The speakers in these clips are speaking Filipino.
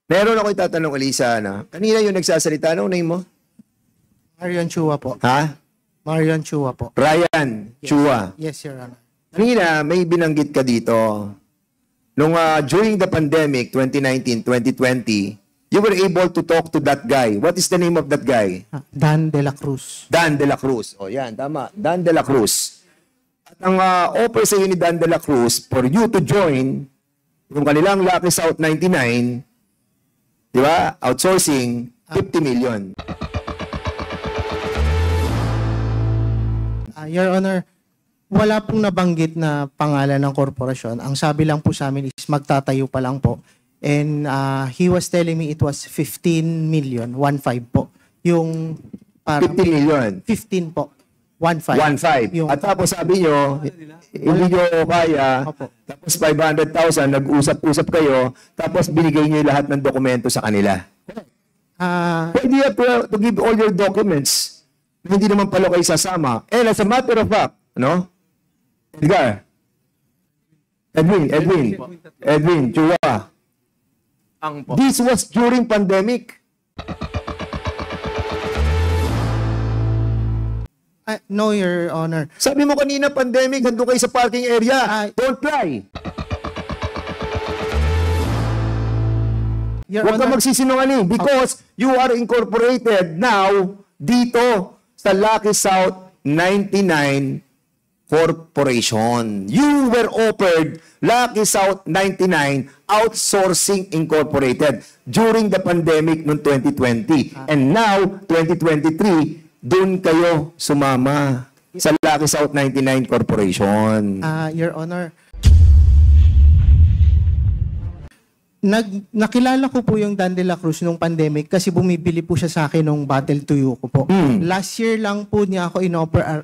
Meron ako itatanong, Elisa, na kanina yung nagsasalita, ano name mo? Marian Chua po. Ha? Marian Chua po. Ryan Chua. Yes, Your Honor. Kanina, may binanggit ka dito. During the pandemic, 2019, 2020, you were able to talk to that guy. What is the name of that guy? Dan de la Cruz. Dan de la Cruz. O yan, tama. Dan de la Cruz. At ang offer sa iyo ni Dan de la Cruz for you to join yung kanilang Lucky South 99, di ba? Outsourcing, 50 million. Your Honor, wala pong nabanggit na pangalan ng korporasyon. Ang sabi lang po sa amin is magtatayo pa lang po. And he was telling me it was 15 million, 1.5 po. Yung parang 50 million. 15 po. 1.5. 1.5. Yung, At tapos sabi nyo, hindi nyo kaya, Opo. tapos 500,000, nag-usap-usap kayo, tapos binigay nyo lahat ng dokumento sa kanila. Pwede you have to give all your documents. Hindi naman pala kayo sasama. And as a matter of fact, no? Edgar. Edwin, Chua. This was during pandemic. no, Your Honor. Sabi mo kanina, pandemic, nandun kayo sa parking area. Don't lie. Your Huwag ka Honor, magsisinungaling because you are incorporated now dito sa Lucky South 99 Corporation. You were offered Lucky South 99 Outsourcing Incorporated during the pandemic noong 2020. And now, 2023, doon kayo sumama sa Lucky South 99 Corporation. Your Honor, nakilala ko po yung Dan de la Cruz nung pandemic kasi bumibili po siya sa akin nung Battle Tuyo ko po. Last year lang po niya ako in-offer,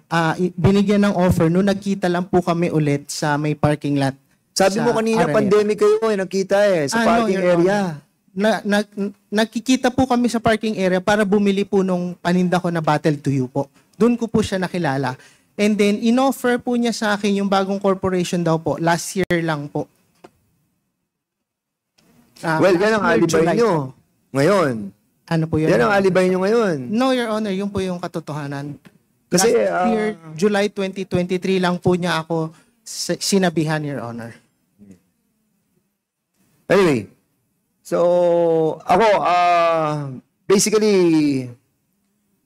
binigyan ng offer nung nagkita lang po kami ulit sa may parking lot. Sabi mo kanina, pandemic kayo, nakita sa parking area. Nagkikita po kami sa parking area para bumili po nung paninda ko na Battle Tuyo po. Doon ko po siya nakilala. And then, in-offer po niya sa akin yung bagong corporation daw po. Last year lang po. Well, yan ang alibay nyo ngayon. Ano po yun? Yan ang alibay nyo ngayon. No, Your Honor, yun po yung katotohanan. Kasi, Last year, July 2023 lang po niya ako sinabihan, Your Honor. Anyway, so, ako, basically,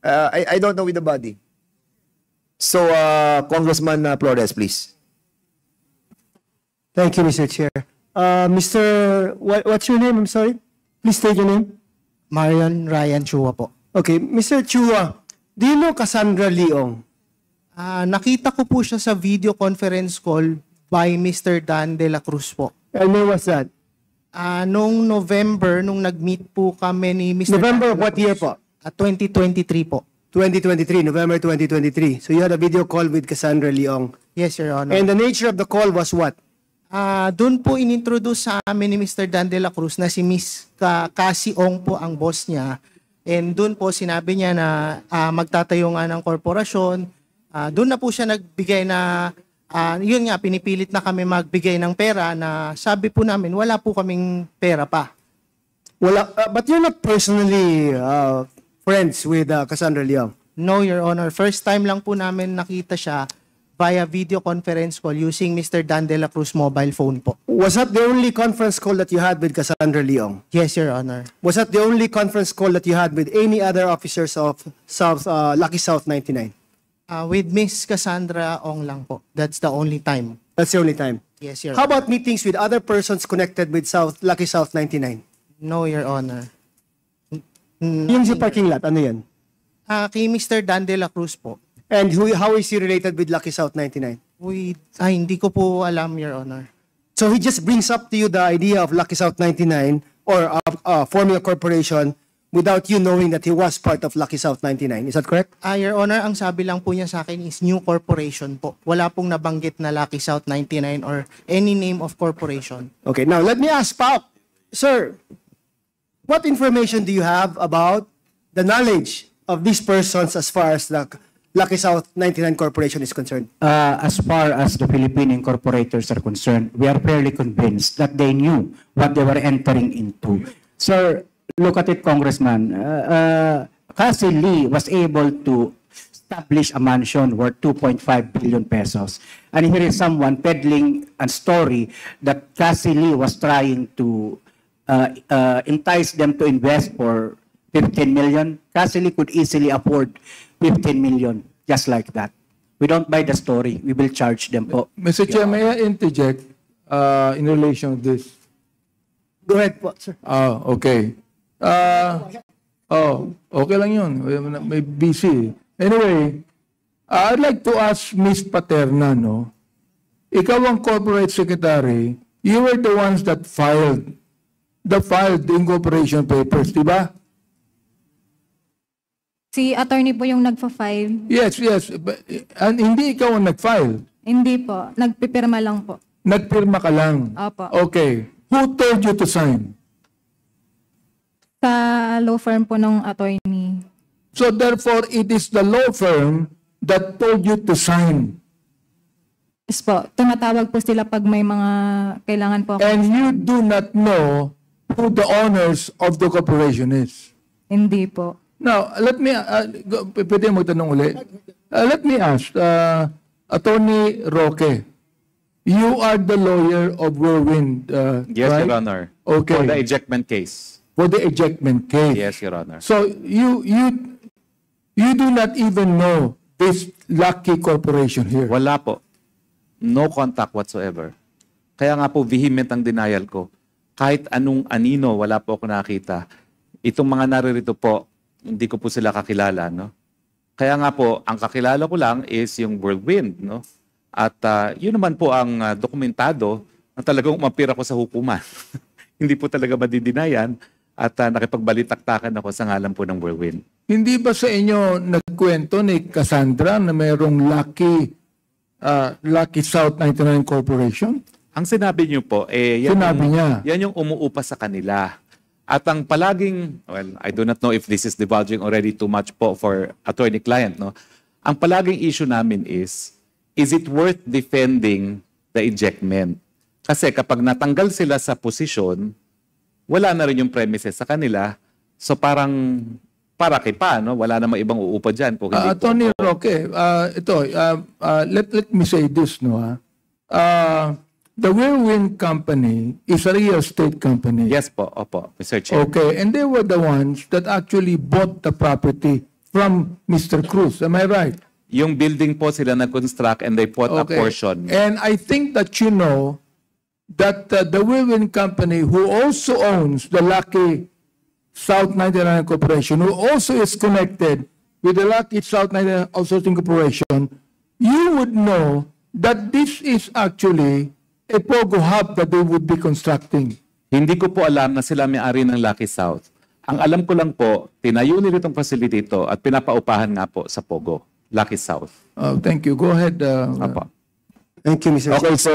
I don't know with the body. So, Congressman Flores, please. Thank you, Mr. Chair. Mr. What's your name? I'm sorry. Please state your name. Marian Ryan Chua po. Okay, Mr. Chua, do you know Cassandra Leong? Nakita ko po siya sa video conference call by Mr. Dan de la Cruz po. And when was that? Nung November, nung nag-meet po kami ni Mr. November of what year po? 2023 po. 2023, November 2023. So you had a video call with Cassandra Leong. Yes, Your Honor. And the nature of the call was what? Doon po inintroduce sa amin ni Mr. Dan de la Cruz na si Miss Cassie Ong po ang boss niya. And doon po sinabi niya na magtatayo nga ng korporasyon. Doon na po siya nagbigay na, yun nga, pinipilit na kami magbigay ng pera na sabi po namin, wala po kaming pera pa. Wala, but you're not personally friends with Cassandra Leong? No, Your Honor. First time lang po namin nakita siya via video conference call using Mr. Dan de la Cruz mobile phone po. Was that the only conference call that you had with Cassandra Leong? Yes, Your Honor. Was that the only conference call that you had with any other officers of Lucky South 99? With Miss Cassandra Ong lang po. That's the only time. That's the only time. Yes, Your How Honor. about meetings with other persons connected with Lucky South 99? No, Your Honor. Yung sa parking lot, ano yan? Kay Mr. Dan de la Cruz po. And how is he related with Lucky South 99? Hindi ko po alam, Your Honor. So he just brings up to you the idea of Lucky South 99 or forming a corporation without you knowing that he was part of Lucky South 99. Is that correct? Your Honor, ang sabi lang po niya sa akin is new corporation po. Wala pong nabanggit na Lucky South 99 or any name of corporation. Okay, now let me ask Pao. Sir, what information do you have about the knowledge of these persons as far as the Lucky South 99 Corporation is concerned? As far as the Philippine incorporators are concerned, we are fairly convinced that they knew what they were entering into. Sir, look at it, Congressman. Cassie Lee was able to establish a mansion worth 2.5 billion pesos. And here is someone peddling a story that Cassie Lee was trying to entice them to invest for 15 million. Cassie Lee could easily afford 15 million, just like that. We don't buy the story. We will charge them po. Mr. Chair, may I interject in relation to this? Go ahead po, sir. Okay. Okay lang yun. May busy. Anyway, I'd like to ask Ms. Paterna, no? Ikaw ang corporate secretary. You were the ones that filed the incorporation papers, di ba? Si attorney po yung nagfa-file. Yes. And hindi ikaw ang nag-file. Hindi po. Nagpipirma lang po. Nagpirma ka lang. Opo. Okay. Who told you to sign? Sa law firm po ng attorney. So therefore, it is the law firm that told you to sign. Yes po. Tumatawag po sila pag may mga kailangan po ako. And you do not know who the owners of the corporation is. Hindi po. Now, let me, pwede mo tanong uli. Let me ask, Attorney Roque, you are the lawyer of Whirlwind, Yes, right? Your Honor. Okay. For the ejectment case. For the ejectment case. Yes, Your Honor. So, you do not even know this Lucky Corporation here. Wala po. No contact whatsoever. Kaya nga po, vehement ang denial ko. Kahit anino, wala po ako nakita. Itong mga naririto po, hindi ko po sila kakilala, no? Kaya nga po, ang kakilala ko lang is yung Whirlwind, no? At yun naman po ang dokumentado na talagang umapir ako sa hukuman. Hindi po talaga madidinayan at nakipagbalitaktakan ako sa ngalan po ng Whirlwind. Hindi ba sa inyo nagkwento ni Cassandra na mayroong Lucky South 99 Corporation? Ang sinabi niyo po, Sinabi niya. Yan yung umuupa sa kanila. At ang palaging, well, I do not know if this is divulging already too much po for attorney-client, no? Ang palaging issue namin is it worth defending the ejectment? Kasi kapag natanggal sila sa posisyon, wala na rin yung premises sa kanila. So parang para kay pa, no? Wala namang ibang uupa dyan. Kung hindi Attorney Roque, let me say this, no? The Whirlwind Company is a real estate company. Yes po, opo, Mr. Chair. Okay, and they were the ones that actually bought the property from Mr. Cruz. Am I right? Yung building po sila nag-construct and they bought a portion. And I think that you know that the Whirlwind Company, who also owns the Lucky South 99 Corporation, who also is connected with the Lucky South 99 Outsourcing Corporation, you would know that this is actually a POGO hub that they would be constructing. Hindi ko po alam na sila may-ari ng Lucky South. Ang alam ko lang po, tinayo nila itong facility ito at pinapaupahan nga po sa POGO, Lucky South. Thank you. Go ahead. Opo. Thank you, Mr. Okay, so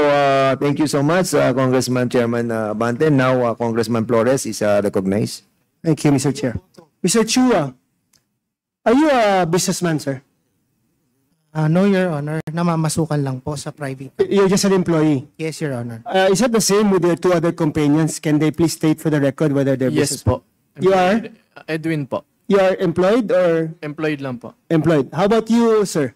thank you so much, Congressman Chairman Abante. Now, Congressman Flores is recognized. Thank you, Mr. Chair. Mr. Chua, are you a businessman, sir? No, Your Honor. Namamasukan lang po sa private. You're just an employee. Yes, Your Honor. Is that the same with your two other companions? Can they please state for the record whether they're Yes businessmen? po. You are? Edwin po. You are employed or Employed lang po. employed? How about you, sir?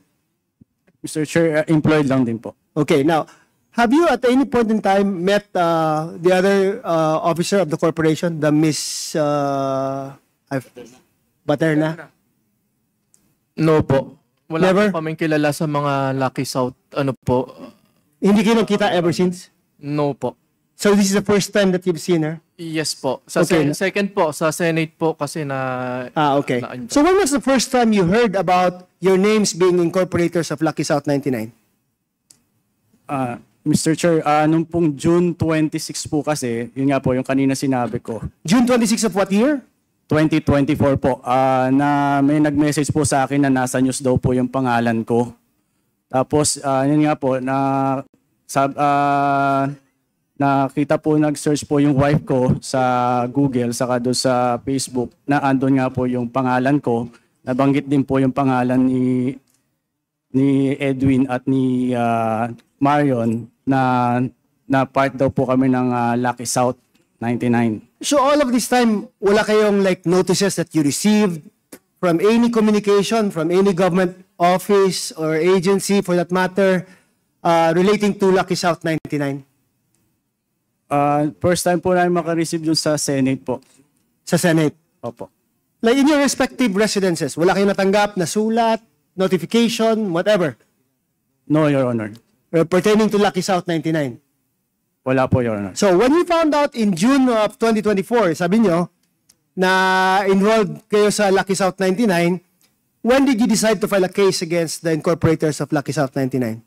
Mr. Chair, employed lang din po. Okay, now, have you at any point in time met the other officer of the corporation, the Miss Baterna? No po. Wala Never? po kaming kilala sa mga Lucky South. Ano po? Hindi kayo nakita ever since? No po. So this is the first time that you've seen her? Yes po. Sa Okay. second po, sa Senate po kasi na... Okay. na- So when was the first time you heard about your names being incorporators of Lucky South 99? Mr. Chair, nung pong June 26 po kasi, yun nga po yung kanina sinabi ko, June 26 of what year? 2024 po, na may nag-message po sa akin na nasa news daw po yung pangalan ko. Tapos, yun nga po, nakita po, nag-search po yung wife ko sa Google, saka doon sa Facebook, na andun nga po yung pangalan ko. Nabanggit din po yung pangalan ni Edwin at ni Marion na part daw po kami ng Lucky South 99. So all of this time, wala kayong like notices that you received from any communication, from any government office or agency for that matter, relating to Lucky South 99 First time po namin makareceive yung sa Senate po. sa Senate? Opo. Like in your respective residences, wala kayong natanggap na sulat, notification, whatever, No, Your Honor. pertaining to Lucky South 99? Wala po, Your Honor. So when you found out in June of 2024, sabi nyo, na enrolled kayo sa Lucky South 99, when did you decide to file a case against the incorporators of Lucky South 99?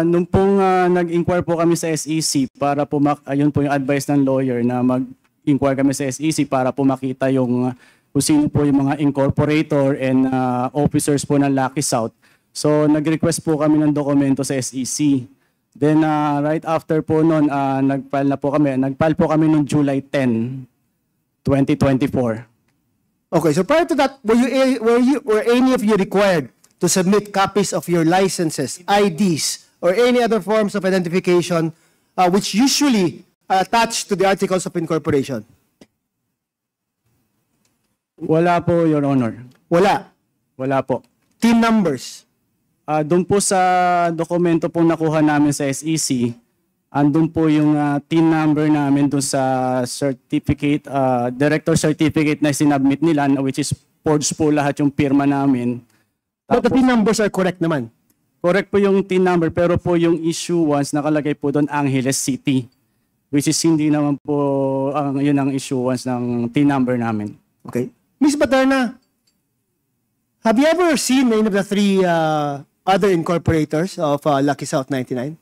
Nung pong nag-inquire po kami sa SEC para po, ayun po yung advice ng lawyer na mag-inquire kami sa SEC para po makita yung kung sino po yung mga incorporator and officers po ng Lucky South. So nag-request po kami ng dokumento sa SEC. Then right after po noon, nag-file po kami noong July 10, 2024. Okay, so prior to that, were any of you required to submit copies of your licenses, IDs, or any other forms of identification which usually are attached to the Articles of Incorporation? Wala po, Your Honor. Wala. Wala po. Team numbers. Doon po sa dokumento po nakuha namin sa SEC, andun po yung TIN number namin doon sa certificate, director certificate na sinubmit nila, which is forged po lahat yung pirma namin. But the team numbers are correct naman. Correct po yung TIN number, pero po yung issuance nakalagay po doon Angeles City, which is hindi naman po yun ang issuance ng TIN number namin. Okay. Ms. Baterna, have you ever seen any of the three other incorporators of Lucky South 99?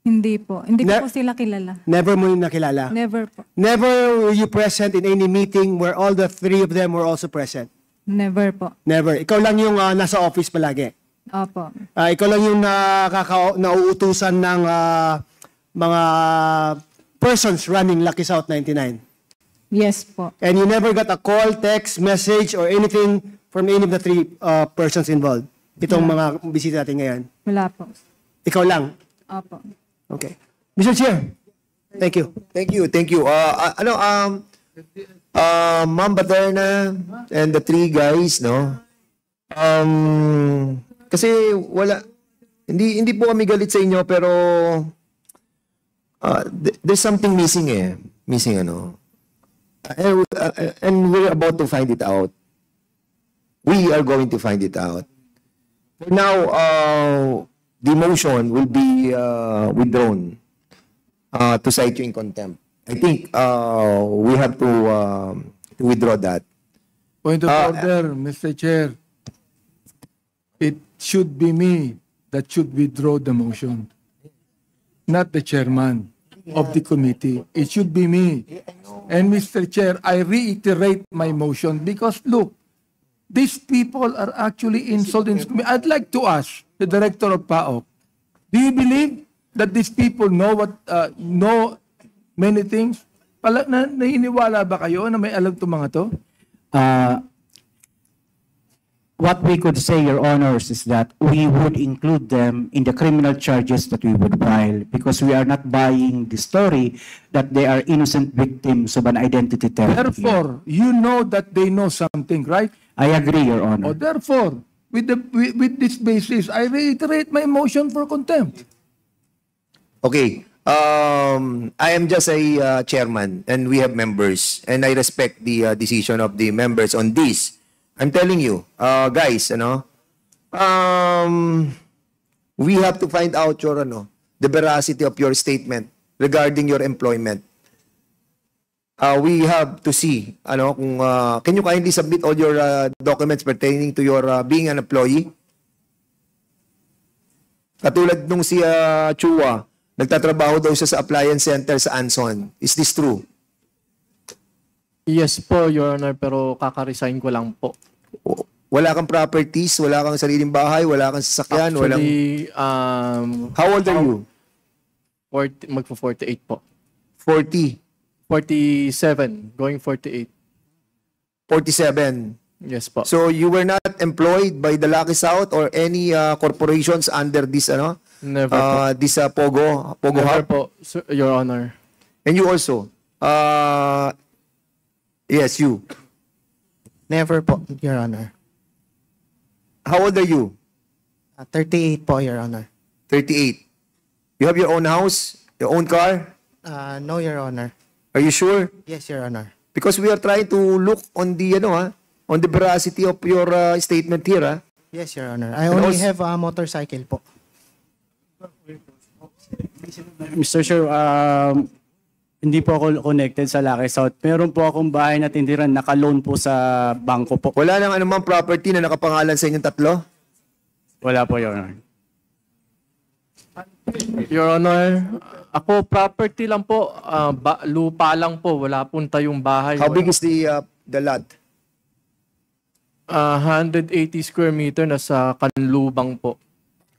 Hindi po. Hindi ko Ne- po sila kilala. Never mo yung nakilala? Never po. Never were you present in any meeting where all the three of them were also present? Never po. Never. Ikaw lang yung nasa office palagi. Opo. Ikaw lang yung nauutusan ng mga persons running Lucky South 99. Yes po. And you never got a call, text, message, or anything from any of the three persons involved? Itong mga bisita natin ngayon. Wala po. Ikaw lang. Opo. Okay. Mr. Chair, thank you. Thank you. Ma'am Baterna and the three guys, no? Kasi hindi po kami galit sa inyo, pero there's something missing eh. Missing ano. And we're about to find it out. We are going to find it out. For now, the motion will be withdrawn to cite you in contempt. I think we have to withdraw that. Point of order, Mr. Chair. It should be me that should withdraw the motion, not the chairman of the committee. It should be me. And Mr. Chair, I reiterate my motion because look, these people are actually insulting me. I'd like to ask the director of PAOK, do you believe that these people know many things? Naniniwala ba kayo na may alam itong mga to? What we could say, Your Honors, is that we would include them in the criminal charges that we would file because we are not buying the story that they are innocent victims of an identity theft. Therefore, you know that they know something, right? I agree, Your Honor. Therefore, with this basis, I reiterate my motion for contempt. Okay. I am just a chairman and we have members and I respect the decision of the members on this. I'm telling you, guys, we have to find out your the veracity of your statement regarding your employment. We have to see kung can you kindly submit all your documents pertaining to your being an employee? Katulad nung si Chua, nagtatrabaho daw siya sa appliance center sa Anson. Is this true? Yes po, Your Honor, pero kaka-resign ko lang po. Wala kang properties, wala kang sariling bahay, wala kang sasakyan, Actually, How old are you? Magpo-48 po. 40. 47, going 48. 47. Yes po. So you were not employed by the Lucky South or any corporations under this Never po. this Pogo Never Hub? po, Your Honor. And you also? Yes, you. Never po, Your Honor. How old are you? 38 po, Your Honor. 38. You have your own house? Your own car? No, Your Honor. Are you sure? Yes, Your Honor. Because we are trying to look on the, on the veracity of your statement here, Yes, Your Honor. I And only also- have a motorcycle po. Mr. Chair, hindi po ako connected sa Lucky South. Meron po akong bahay na tindiran, naka-loan po sa bangko po. Wala nang anumang property na nakapangalan sa inyong tatlo? Wala po, Your Honor. Your Honor, ako property lang po, lupa lang po, wala pong tayong bahay. How big is the lot? 180 square meter na sa Kanlubang po.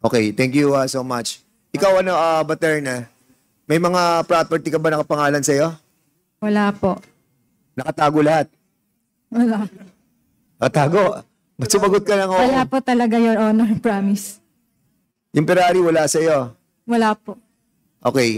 Okay, thank you so much. Ikaw, Baterna, may mga property ka ba nakapangalan sa'yo? Wala po. Nakatago lahat? Wala. Nakatago? Ba't sumagot ka lang oo? Wala po talaga, Your Honor. Promise. Yung Ferrari wala sa'yo? Wala po. Okay.